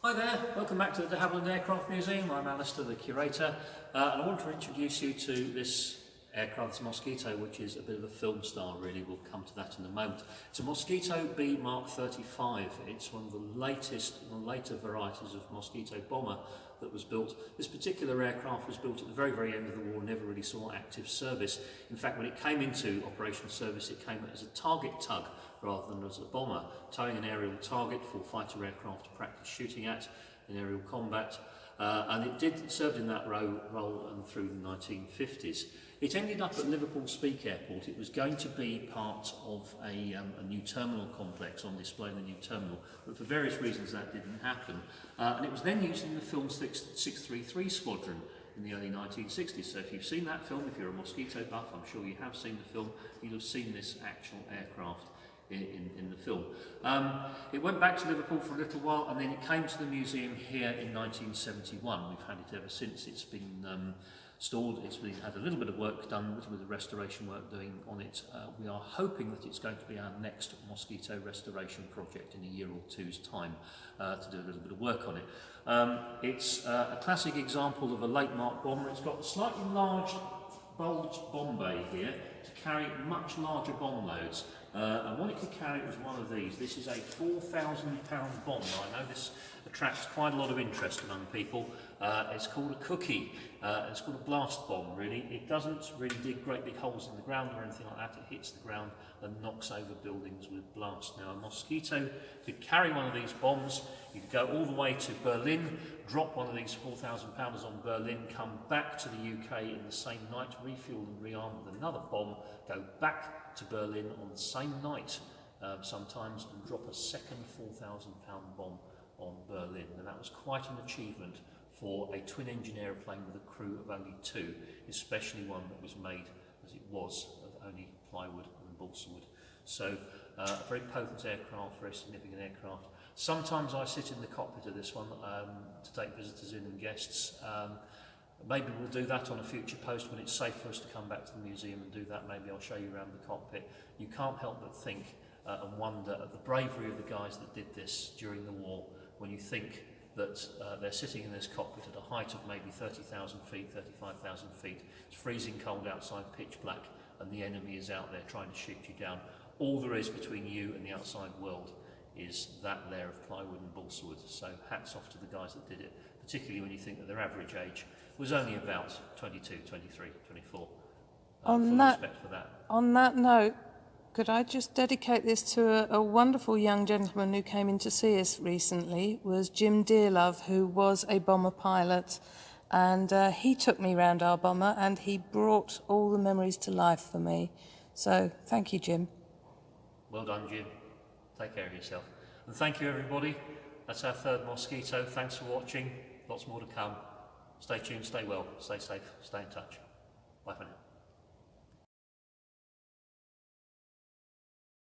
Hi there, welcome back to the Havilland Aircraft Museum. I'm Alistair, the curator, and I want to introduce you to this aircraft, this Mosquito, which is a bit of a film star really. We'll come to that in a moment. It's a Mosquito B.Mk.35. It's one of the later varieties of Mosquito Bomber that was built. This particular aircraft was built at the very, very end of the war, never really saw active service. In fact, when it came into operational service, it came as a target tug rather than as a bomber, towing an aerial target for fighter aircraft to practice shooting at in aerial combat. And it served in that role and through the 1950s. It ended up at Liverpool Speak Airport. It was going to be part of a new terminal complex on display in the new terminal, but for various reasons that didn't happen. And it was then used in the film 633 Squadron in the early 1960s. So if you've seen that film, if you're a Mosquito buff, I'm sure you have seen the film, you'll have seen this actual aircraft in the film. It went back to Liverpool for a little while, and then it came to the museum here in 1971. We've had it ever since. It's been stored. It's been had a little bit of work done, a little bit of restoration work doing on it. We are hoping that it's going to be our next Mosquito restoration project in a year or two's time to do a little bit of work on it. It's a classic example of a late Mark bomber. It's got a slightly large bulged bomb bay here to carry much larger bomb loads. And what it could carry was one of these. This is a 4,000-pound bomb. I know this attracts quite a lot of interest among people. It's called a cookie. It's called a blast bomb, really. It doesn't really dig great big holes in the ground or anything like that. It hits the ground and knocks over buildings with blast. Now, a Mosquito could carry one of these bombs. You could go all the way to Berlin, drop one of these 4,000-pounders on Berlin, come back to the UK in the same night, refuel and rearm with another bomb, go back to Berlin on the same night sometimes, and drop a second 4,000-pound bomb on Berlin. And that was quite an achievement for a twin-engine aeroplane with a crew of only two, especially one that was made, as it was, of only plywood and balsa wood. So a very potent aircraft, very significant aircraft. Sometimes I sit in the cockpit of this one to take visitors in and guests. Maybe we'll do that on a future post when it's safe for us to come back to the museum and do that. Maybe I'll show you around the cockpit. You can't help but think and wonder at the bravery of the guys that did this during the war, when you think that they're sitting in this cockpit at a height of maybe 30,000 feet, 35,000 feet. It's freezing cold outside, pitch black, and the enemy is out there trying to shoot you down. All there is between you and the outside world is that layer of plywood and balsa wood. So hats off to the guys that did it, particularly when you think that their average age was only about 22, 23, 24. Respect for that. On that note, could I just dedicate this to a wonderful young gentleman who came in to see us recently, was Jim Dearlove, who was a bomber pilot, and he took me round our bomber and he brought all the memories to life for me. So thank you, Jim. Well done, Jim. Take care of yourself. And thank you, everybody. That's our third Mosquito. Thanks for watching. Lots more to come. Stay tuned, stay well, stay safe, stay in touch. Bye for now.